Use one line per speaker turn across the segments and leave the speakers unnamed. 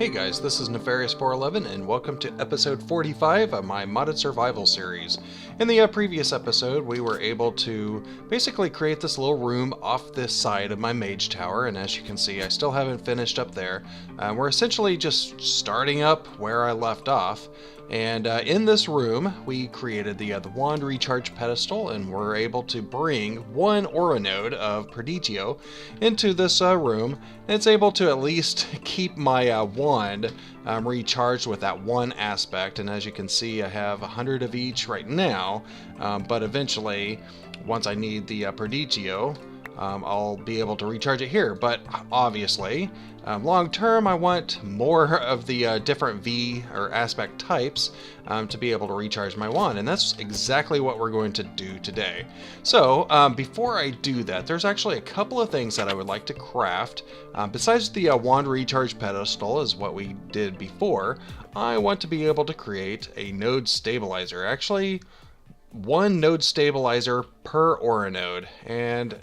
Hey guys, this is Nefarious411 and welcome to episode 45 of my modded survival series. In the previous episode, we were able to basically create this little room off this side of my mage tower, and as you can see, I still haven't finished up there. We're essentially just starting up where I left off. And in this room, we created the wand recharge pedestal, and we're able to bring one aura node of Prodigio into this room. And it's able to at least keep my wand recharged with that one aspect. And as you can see, I have 100 of each right now, but eventually, once I need the Prodigio, I'll be able to recharge it here. But obviously, long term, I want more of the different V or aspect types to be able to recharge my wand, and that's exactly what we're going to do today. So before I do that, there's actually a couple of things that I would like to craft. Besides the wand recharge pedestal, is what we did before, I want to be able to create a node stabilizer. Actually, one node stabilizer per aura node, and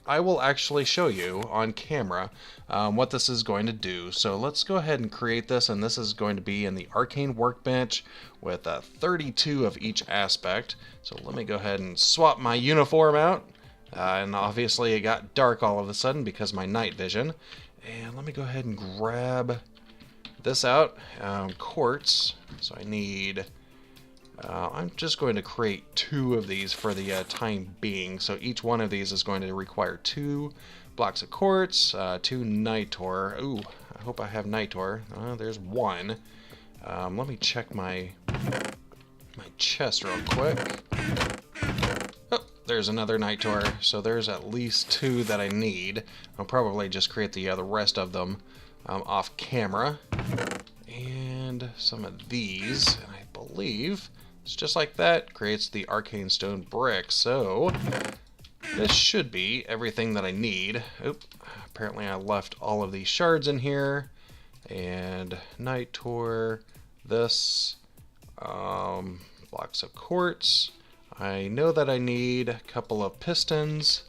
I will actually show you on camera what this is going to do. So let's go ahead and create this, and this is going to be in the arcane workbench with 32 of each aspect. So let me go ahead and swap my uniform out, and obviously it got dark all of a sudden because of my night vision. And let me go ahead and grab this out, quartz. So I need I'm just going to create 2 of these for the time being. So each one of these is going to require 2 blocks of quartz, 2 nitor. Ooh, I hope I have nitor. There's 1. Let me check my chest real quick. Oh, there's another nitor. So there's at least 2 that I need. I'll probably just create the rest of them off camera. And some of these, and I believe it's just like that, creates the arcane stone brick. So this should be everything that I need. Oop, apparently I left all of these shards in here. And nitor, this, blocks of quartz. I know that I need a couple of pistons.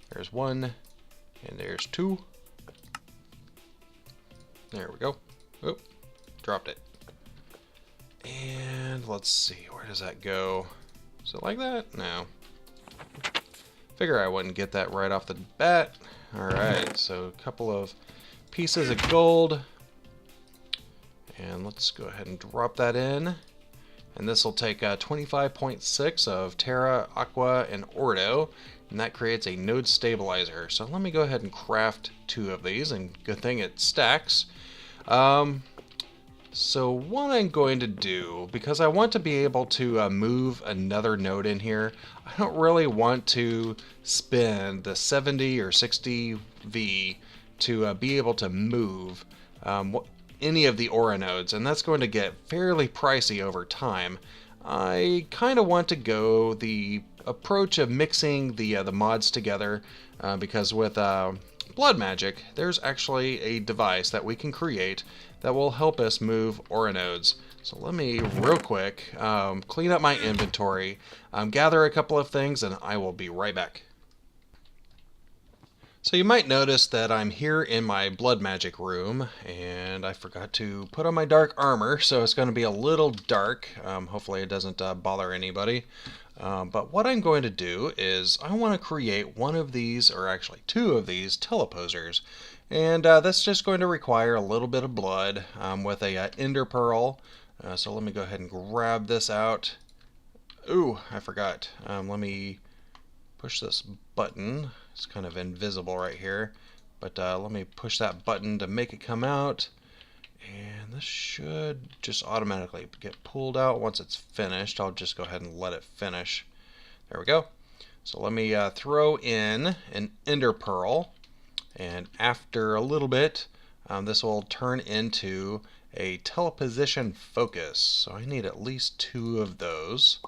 There's 1, and there's 2. There we go. Oop, dropped it. And let's see, where does that go? Is it like that? No. Figure I wouldn't get that right off the bat. Alright, so a couple of pieces of gold. And let's go ahead and drop that in. And this will take 25.6 of Terra, Aqua, and Ordo. And that creates a node stabilizer. So let me go ahead and craft 2 of these, and good thing it stacks. So what I'm going to do, because I want to be able to move another node in here, I don't really want to spend the 70 or 60 V to be able to move any of the aura nodes, and that's going to get fairly pricey over time. I kind of want to go the approach of mixing the mods together, because with blood magic, there's actually a device that we can create that will help us move aura nodes. So let me real quick clean up my inventory, gather a couple of things, and I will be right back. So you might notice that I'm here in my blood magic room, and I forgot to put on my dark armor, so it's going to be a little dark. Hopefully it doesn't bother anybody. But what I'm going to do is I want to create one of these, or actually 2 of these teleposers. And that's just going to require a little bit of blood with a ender pearl. So let me go ahead and grab this out. Ooh, I forgot. Let me push this button. It's kind of invisible right here. But let me push that button to make it come out. And this should just automatically get pulled out once it's finished. I'll just go ahead and let it finish. There we go. So let me throw in an ender pearl. And after a little bit, this will turn into a teleposition focus. So I need at least 2 of those.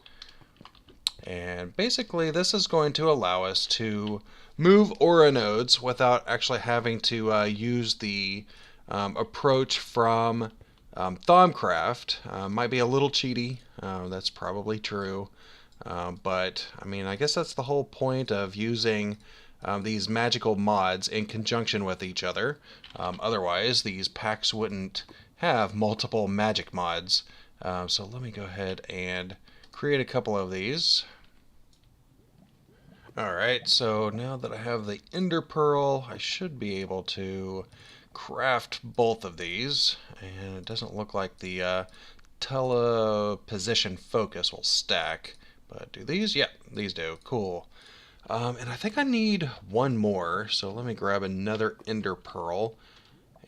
And basically this is going to allow us to move aura nodes without actually having to use the approach from Thaumcraft. Might be a little cheaty, that's probably true. But I mean, I guess that's the whole point of using these magical mods in conjunction with each other. Otherwise, these packs wouldn't have multiple magic mods. So let me go ahead and create a couple of these. Alright, so now that I have the Ender Pearl, I should be able to craft both of these. And it doesn't look like the teleposition focus will stack. But do these? Yep, these do. Cool. And I think I need one more, so let me grab another Ender Pearl.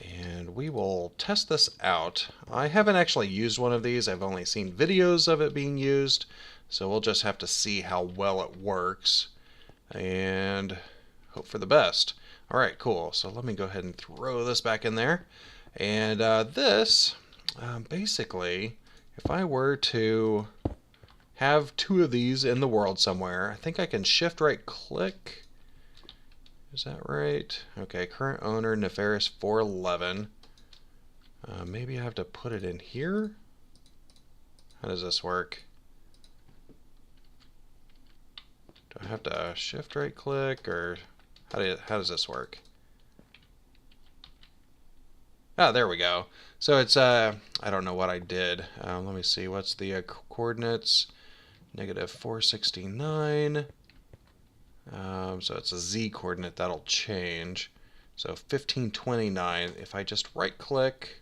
And we will test this out. I haven't actually used one of these. I've only seen videos of it being used. So we'll just have to see how well it works. And hope for the best. Alright, cool. So let me go ahead and throw this back in there. And this, basically, if I were to have two of these in the world somewhere, I think I can shift right click. Is that right? Okay, current owner, Nefarious411. Maybe I have to put it in here? How does this work? Do I have to shift right click, or how does this work? Ah, there we go. So it's, I don't know what I did. Let me see, what's the coordinates? -469. So it's a Z coordinate, that'll change. So 1529, if I just right click,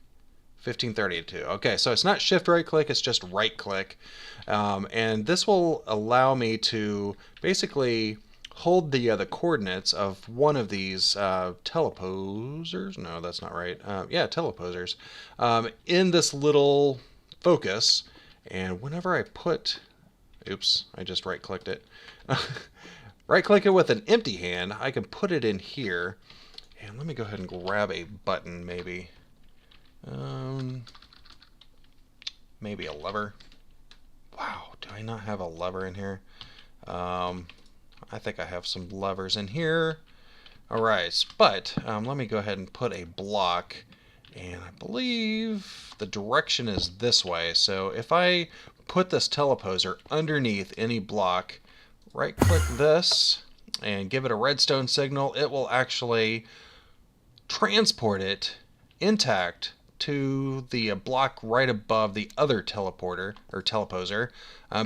1532. Okay, so it's not shift right click, it's just right click. And this will allow me to basically hold the coordinates of one of these teleposers. No, that's not right. Yeah, teleposers. In this little focus. And whenever I put... Oops, I just right clicked it. Right click it with an empty hand, I can put it in here. And let me go ahead and grab a button maybe. Maybe a lever. Wow, do I not have a lever in here? I think I have some levers in here. Alright, but let me go ahead and put a block. And I believe the direction is this way. So if I put this teleposer underneath any block, right click this and give it a redstone signal, it will actually transport it intact to the block right above the other teleporter or teleposer,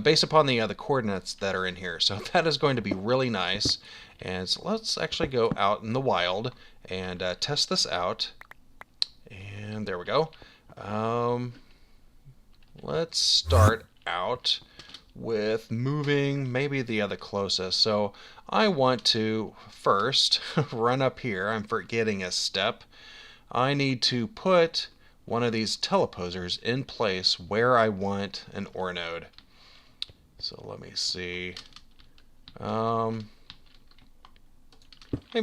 based upon the coordinates that are in here. So that is going to be really nice. And so let's actually go out in the wild and test this out. And there we go. Let's start out with moving maybe the other closest. So I want to first run up here. I'm forgetting a step. I need to put one of these teleposers in place where I want an ore node. So let me see. Maybe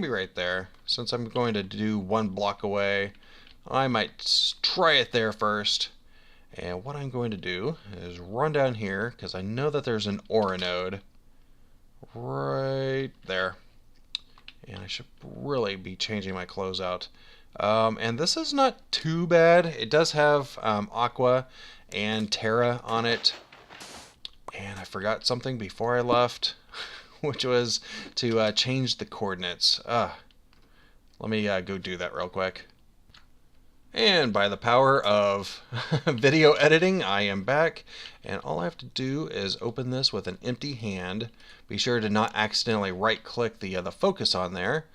right there. Since I'm going to do one block away, I might try it there first. And what I'm going to do is run down here, because I know that there's an ore node right there. And I should really be changing my closeout. And this is not too bad. It does have Aqua and Terra on it. And I forgot something before I left, which was to change the coordinates. Let me go do that real quick. And by the power of video editing, I am back. And all I have to do is open this with an empty hand. Be sure to not accidentally right-click the focus on there.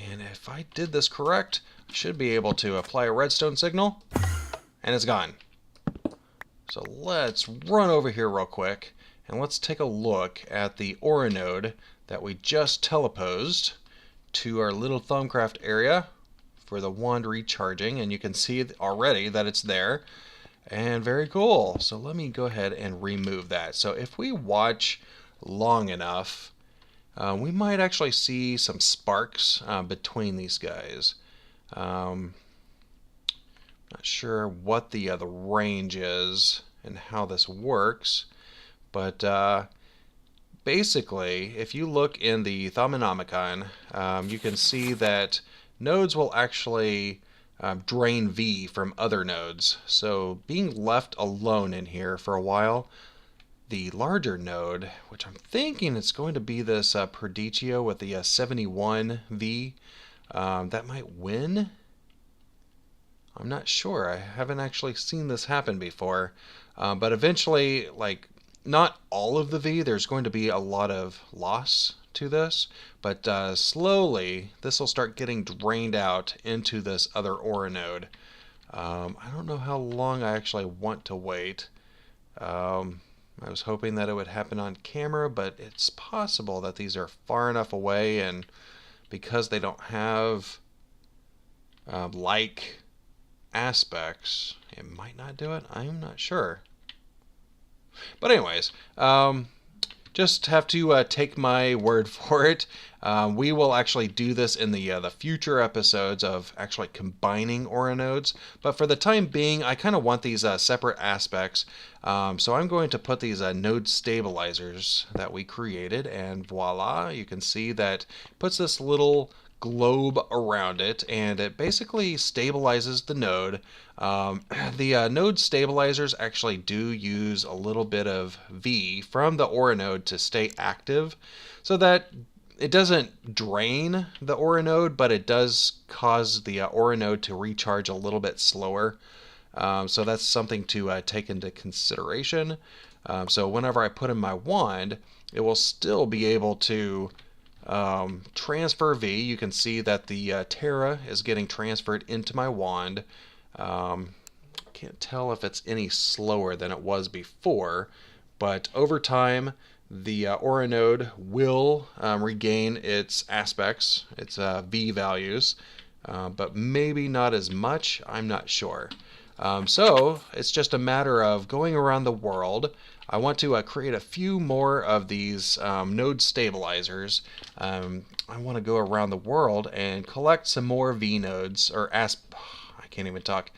And if I did this correct, I should be able to apply a redstone signal. And it's gone. So let's run over here real quick. And let's take a look at the ore node that we just teleposed to our little Thumbcraft area for the wand recharging, and you can see already that it's there, and very cool. So let me go ahead and remove that. So if we watch long enough, we might actually see some sparks between these guys. Not sure what the range is and how this works, but basically if you look in the Thaumonomicon, you can see that nodes will actually drain V from other nodes. So being left alone in here for a while the larger node, which I'm thinking it's going to be this Perdicio with the 71V, that might win. I'm not sure. I haven't actually seen this happen before. But eventually, like, not all of the V, there's going to be a lot of loss to this. But slowly, this will start getting drained out into this other Aura node. I don't know how long I actually want to wait. I was hoping that it would happen on camera, but it's possible that these are far enough away, and because they don't have like aspects, it might not do it. I'm not sure. But anyways, just have to take my word for it. We will actually do this in the future episodes of actually combining Aura nodes. But for the time being, I kind of want these separate aspects. So I'm going to put these node stabilizers that we created, and voila, you can see that it puts this little globe around it, and it basically stabilizes the node. The node stabilizers actually do use a little bit of V from the Aura node to stay active, so that it doesn't drain the Aura node, but it does cause the Aura node to recharge a little bit slower. So that's something to take into consideration. So whenever I put in my wand, it will still be able to transfer V. You can see that the Terra is getting transferred into my wand. Can't tell if it's any slower than it was before, but over time the Aura node will regain its aspects, its V values, but maybe not as much. I'm not sure. So it's just a matter of going around the world. I want to create a few more of these node stabilizers. I want to go around the world and collect some more V nodes, or I can't even talk.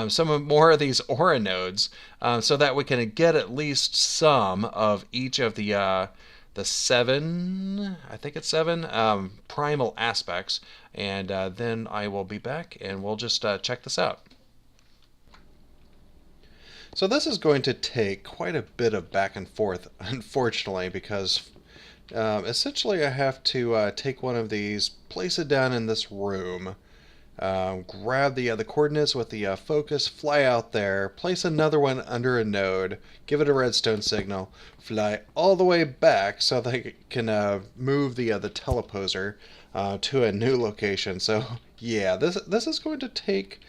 Some more of these Aura nodes, so that we can get at least some of each of the 7, I think it's 7, Primal Aspects, and then I will be back and we'll just check this out. So this is going to take quite a bit of back and forth, unfortunately, because essentially I have to take one of these, place it down in this room, grab the coordinates with the focus, fly out there, place another one under a node, give it a redstone signal, fly all the way back so that I can move the teleposer to a new location. So yeah, this is going to take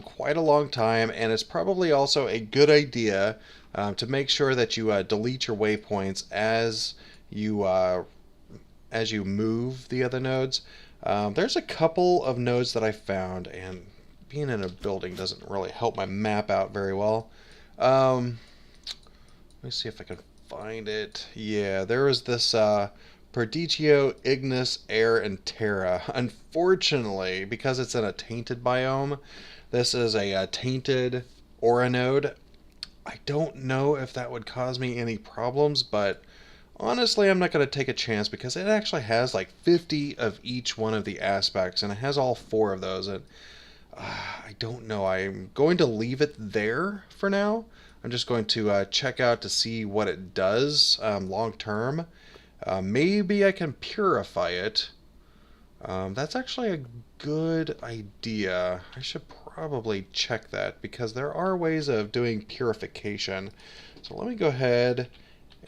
quite a long time, and it's probably also a good idea to make sure that you delete your waypoints as you move the other nodes. There's a couple of nodes that I found, and being in a building doesn't really help my map out very well. Let me see if I can find it. Yeah, there was this Perdicio, Ignis, Air, and Terra. Unfortunately, because it's in a tainted biome, this is a tainted Aura node. I don't know if that would cause me any problems, but honestly, I'm not going to take a chance because it actually has like 50 of each one of the aspects, and it has all 4 of those. And I don't know. I'm going to leave it there for now. I'm just going to check out to see what it does long term. Maybe I can purify it. That's actually a good idea. I should probably check that because there are ways of doing purification. So let me go ahead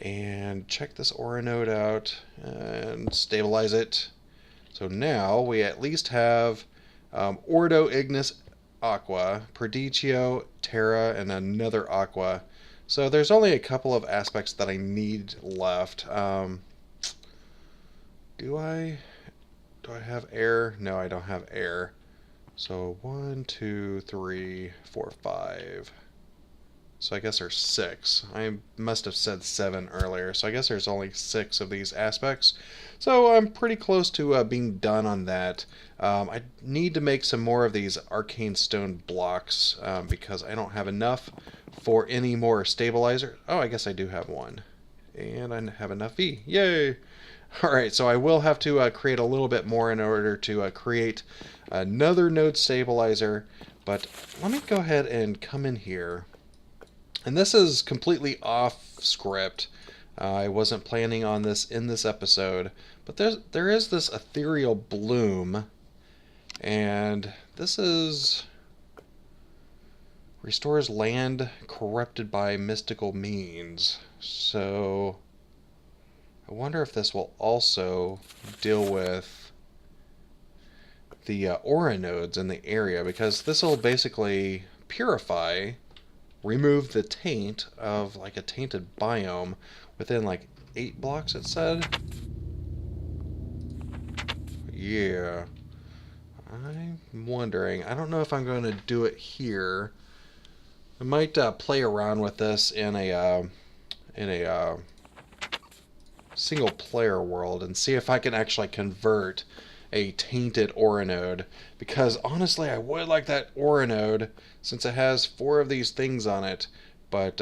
and check this Aura node out and stabilize it. So now we at least have Ordo, Ignis, Aqua, Perdicio, Terra, and another Aqua. So there's only a couple of aspects that I need left. Do I have air? No, I don't have air. So 1, 2, 3, 4, 5. So I guess there's 6. I must have said 7 earlier. So I guess there's only 6 of these aspects. So I'm pretty close to being done on that. I need to make some more of these arcane stone blocks because I don't have enough for any more stabilizer. Oh, I guess I do have one. And I have enough V. Yay! Alright, so I will have to create a little bit more in order to create another node stabilizer. But let me go ahead and come in here. And this is completely off script. I wasn't planning on this in this episode, but there is this Ethereal Bloom, and this is restores land corrupted by mystical means. So I wonder if this will also deal with the aura nodes in the area, because this will basically purify, remove the taint of like a tainted biome within like 8 blocks, it said. Yeah. I'm wondering. I don't know if I'm going to do it here. I might play around with this in a single player world and see if I can actually convert a tainted aura node, because honestly I would like that aura node since it has 4 of these things on it, but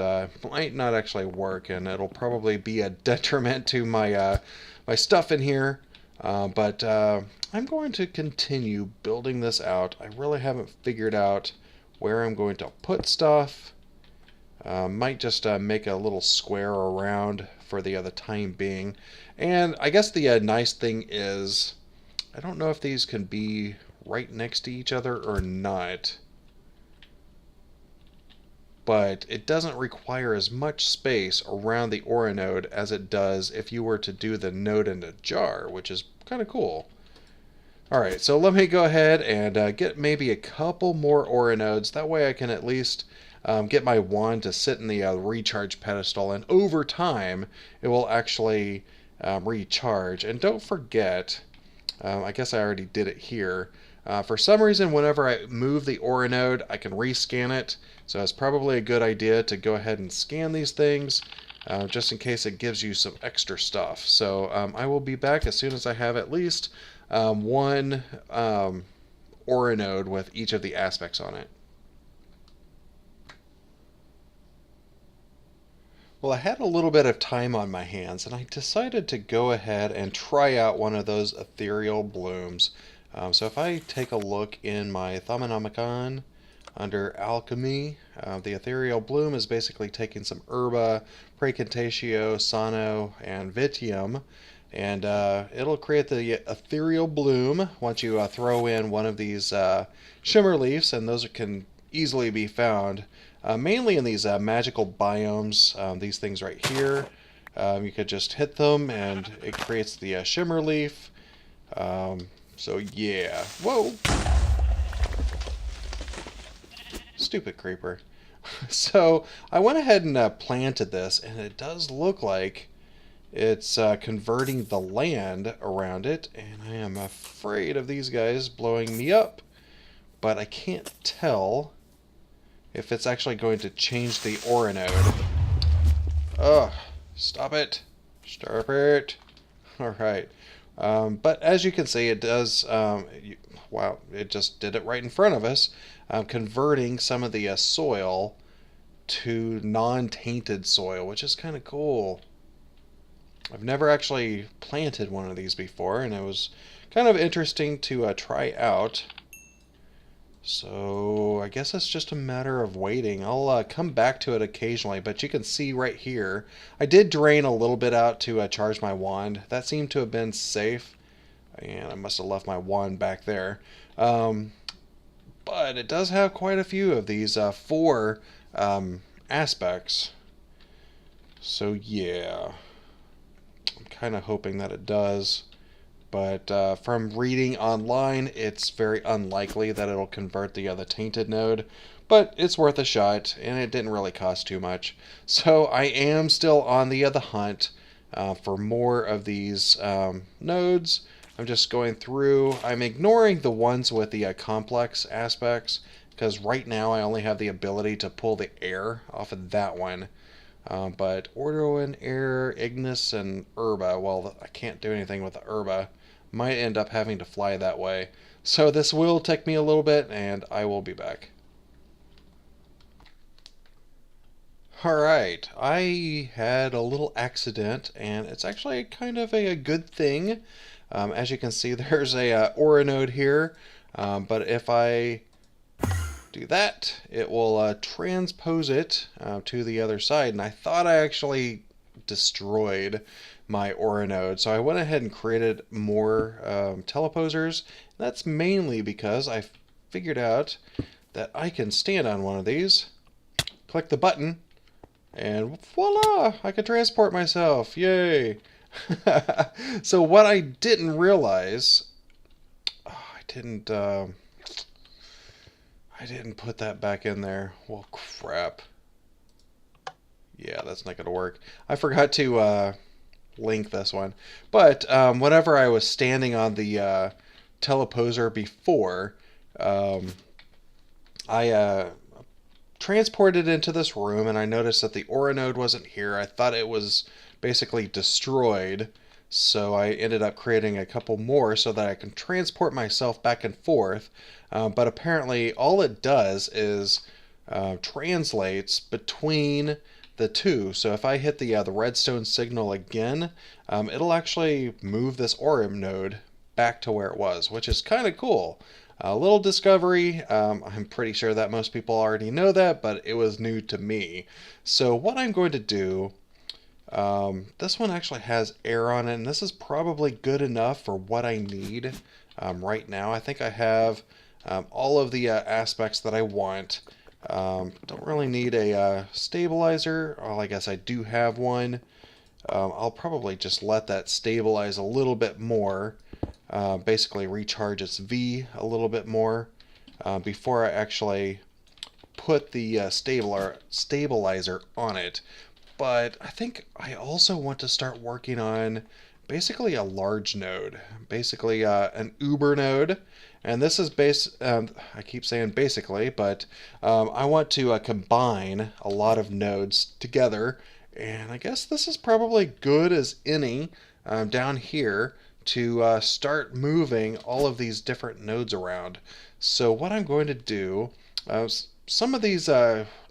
might not actually work, and it'll probably be a detriment to my my stuff in here. But I'm going to continue building this out. I really haven't figured out where I'm going to put stuff. Might just make a little square around for the other time being. And I guess the nice thing is, I don't know if these can be right next to each other or not, but it doesn't require as much space around the aura node as it does if you were to do the node in a jar, which is kind of cool. Alright, so let me go ahead and get maybe a couple more aura nodes. That way I can at least get my wand to sit in the recharge pedestal, and over time it will actually recharge. And don't forget, I guess I already did it here. For some reason, whenever I move the aura node, I can rescan it. So it's probably a good idea to go ahead and scan these things, just in case it gives you some extra stuff. So I will be back as soon as I have at least one aura node with each of the aspects on it. Well, I had a little bit of time on my hands, and I decided to go ahead and try out one of those Ethereal Blooms. So if I take a look in my Thaumonomicon under Alchemy, the Ethereal Bloom is basically taking some Herba, Praecantatio, Sano, and Vitium, and it'll create the Ethereal Bloom once you throw in one of these shimmer leaves, and those can easily be found mainly in these magical biomes, these things right here. You could just hit them and it creates the shimmer leaf. So yeah. Whoa! Stupid creeper. So I went ahead and planted this, and it does look like it's converting the land around it, and I am afraid of these guys blowing me up, but I can't tell if it's actually going to change the aura node. Ugh, stop it. Stop it. Alright. But as you can see, it does, wow, it just did it right in front of us, converting some of the soil to non-tainted soil, which is kind of cool. I've never actually planted one of these before, and it was kind of interesting to try out. So I guess it's just a matter of waiting. I'll come back to it occasionally, but you can see right here, I did drain a little bit out to charge my wand. That seemed to have been safe, and I must have left my wand back there. But it does have quite a few of these 4 aspects. So yeah, I'm kind of hoping that it does. But from reading online, it's very unlikely that it'll convert the other tainted node. But it's worth a shot, and it didn't really cost too much. So I am still on the hunt for more of these nodes. I'm just going through. I'm ignoring the ones with the complex aspects, because right now I only have the ability to pull the air off of that one. But Ordoin, Air, Ignis, and Herba, well, I can't do anything with the Herba. Might end up having to fly that way. So this will take me a little bit, and I will be back. Alright, I had a little accident, and it's actually kind of a good thing. As you can see, there's a aura node here, but if I do that, it will transpose it to the other side. And I thought I actually destroyed my aura node, so I went ahead and created more teleposers. That's mainly because I figured out that I can stand on one of these, click the button, and voila, I can transport myself. Yay! So what I didn't realize, I didn't put that back in there. Well, crap. Yeah, that's not gonna work. I forgot to link this one. But whenever I was standing on the teleposer before, I transported into this room, and I noticed that the aura node wasn't here. I thought it was basically destroyed, so I ended up creating a couple more so that I can transport myself back and forth. But apparently all it does is translates between the two. So if I hit the redstone signal again, it'll actually move this aura node back to where it was, which is kind of cool. A little discovery. I'm pretty sure that most people already know that, but it was new to me. So what I'm going to do, this one actually has air on it, and this is probably good enough for what I need right now. I think I have all of the aspects that I want. Don't really need a stabilizer. Well, I guess I do have one. I'll probably just let that stabilize a little bit more. Basically recharge its V a little bit more before I actually put the stabilizer on it. But I think I also want to start working on basically a large node, basically an Uber node. And this is I keep saying basically, but I want to combine a lot of nodes together. And I guess this is probably good as any down here to start moving all of these different nodes around. So what I'm going to do, some of these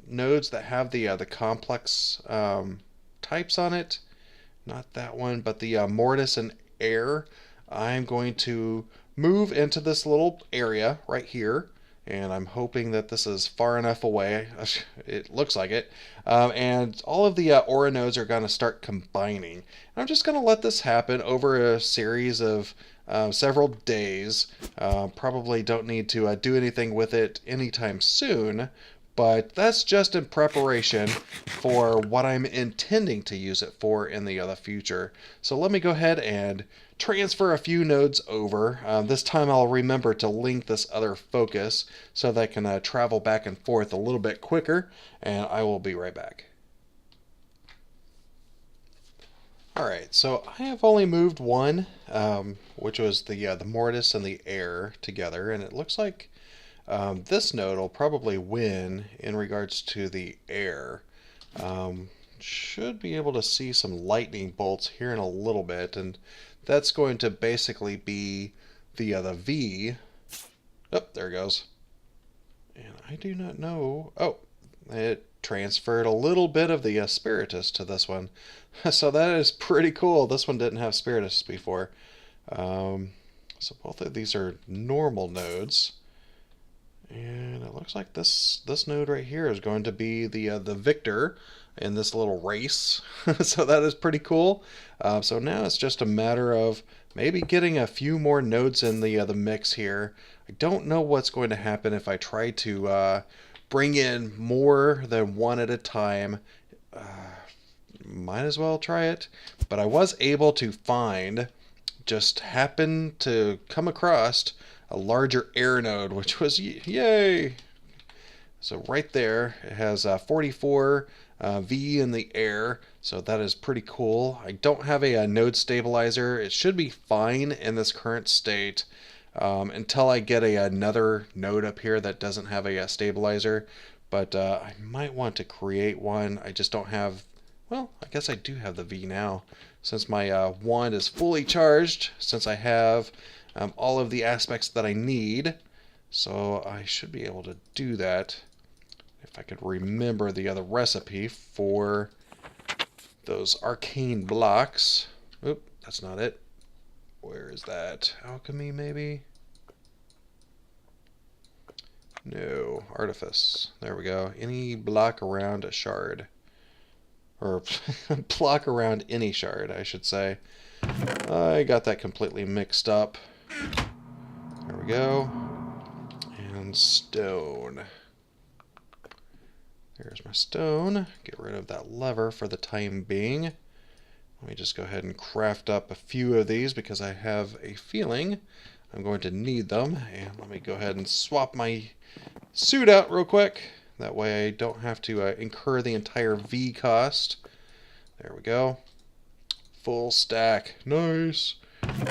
nodes that have the complex types on it, not that one, but the mortise and air, I'm going to move into this little area right here. And I'm hoping that this is far enough away. It looks like it. And all of the aura nodes are going to start combining. And I'm just going to let this happen over a series of several days. Probably don't need to do anything with it anytime soon. But that's just in preparation for what I'm intending to use it for in the future. So let me go ahead and transfer a few nodes over. This time I'll remember to link this other focus so that I can travel back and forth a little bit quicker, and I will be right back. Alright, so I have only moved one, which was the mortise and the air together, and it looks like this node will probably win in regards to the air. Should be able to see some lightning bolts here in a little bit, and that's going to basically be the V. Oh, there it goes. And I do not know. Oh, it transferred a little bit of the Spiritus to this one. So that is pretty cool. This one didn't have Spiritus before. So both of these are normal nodes. And it looks like this node right here is going to be the victor in this little race. So that is pretty cool. So now it's just a matter of maybe getting a few more nodes in the mix here. I don't know what's going to happen if I try to bring in more than one at a time. Might as well try it. But I was able to just happen to come across a larger air node, which was yay. So right there, it has 44 V in the air, so that is pretty cool. I don't have a node stabilizer. It should be fine in this current state until I get another node up here that doesn't have a stabilizer. But I might want to create one. I just don't have, well, I guess I do have the V now, since my wand is fully charged, since I have all of the aspects that I need. So I should be able to do that if I could remember the other recipe for those arcane blocks. Oop, that's not it. Where is that? Alchemy, maybe? No, artifice. There we go. Any block around a shard. Or block around any shard, I should say. I got that completely mixed up. There we go. And stone. There's my stone. Get rid of that lever for the time being. Let me just go ahead and craft up a few of these because I have a feeling I'm going to need them. And let me go ahead and swap my suit out real quick. That way I don't have to incur the entire V cost. There we go. Full stack. Nice.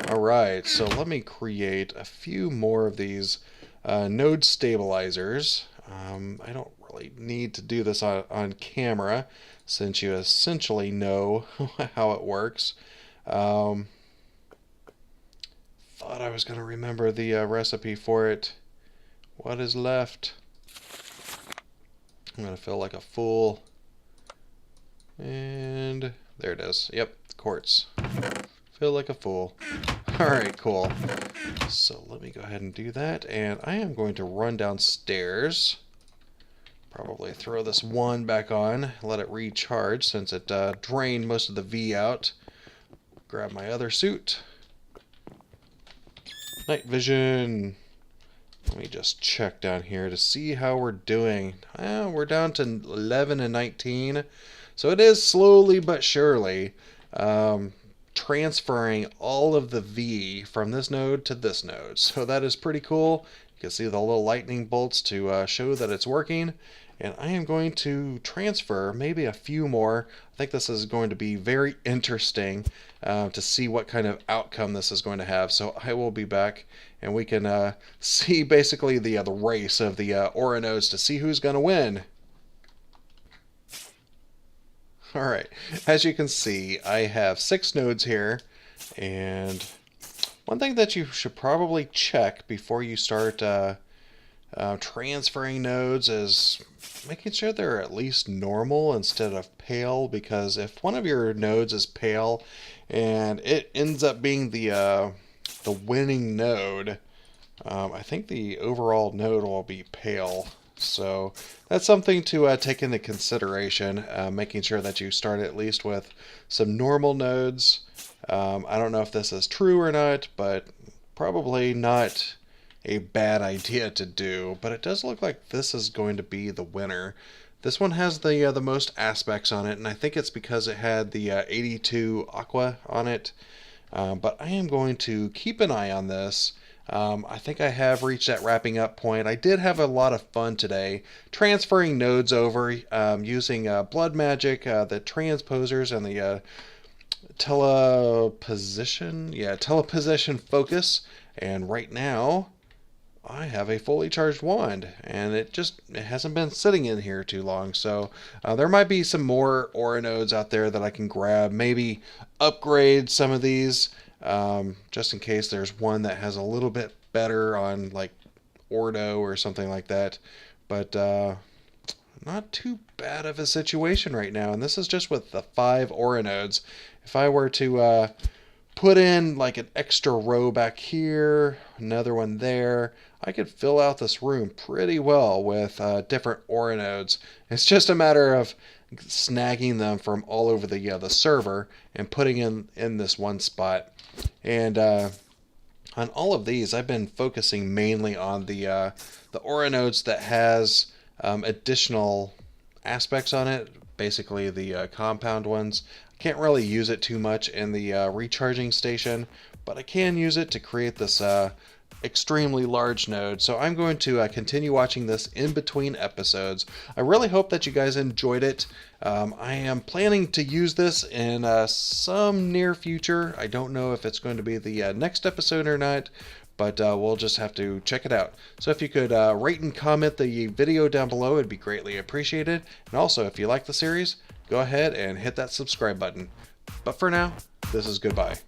Alright, so let me create a few more of these node stabilizers. I don't really need to do this on camera since you essentially know how it works. Thought I was going to remember the recipe for it. What is left? I'm going to fill like a fool. And there it is. Yep, quartz. Fill like a fool. Alright, cool. So let me go ahead and do that. And I am going to run downstairs. Probably throw this one back on. Let it recharge since it drained most of the V out. Grab my other suit. Night vision. Let me just check down here to see how we're doing. We're down to 11 and 19. So it is slowly but surely transferring all of the V from this node to this node. So that is pretty cool. You can see the little lightning bolts to show that it's working. And I am going to transfer maybe a few more. I think this is going to be very interesting to see what kind of outcome this is going to have. So I will be back and we can see basically the race of the aura nodes to see who's going to win. Alright, as you can see, I have 6 nodes here, and one thing that you should probably check before you start transferring nodes is making sure they're at least normal instead of pale, because if one of your nodes is pale and it ends up being the winning node, I think the overall node will be pale. So that's something to take into consideration, making sure that you start at least with some normal nodes. I don't know if this is true or not, but probably not a bad idea to do. But it does look like this is going to be the winner. This one has the most aspects on it, and I think it's because it had the 82 aqua on it. But I am going to keep an eye on this. I think I have reached that wrapping up point. I did have a lot of fun today transferring nodes over using blood magic, the transposers, and the teleposition focus. And right now I have a fully charged wand, and it hasn't been sitting in here too long. So there might be some more aura nodes out there that I can grab, maybe upgrade some of these. Just in case there's one that has a little bit better on like Ordo or something like that. But not too bad of a situation right now. And this is just with the 5 aura nodes. If I were to put in like an extra row back here, another one there, I could fill out this room pretty well with different aura nodes. It's just a matter of snagging them from all over the server and putting in this one spot. And on all of these, I've been focusing mainly on the aura nodes that has additional aspects on it, basically the compound ones. I can't really use it too much in the recharging station, but I can use it to create this extremely large node. So I'm going to continue watching this in between episodes. I really hope that you guys enjoyed it. I am planning to use this in some near future. I don't know if it's going to be the next episode or not, but we'll just have to check it out. So if you could rate and comment the video down below, it'd be greatly appreciated. And also, if you like the series, go ahead and hit that subscribe button. But for now, this is goodbye.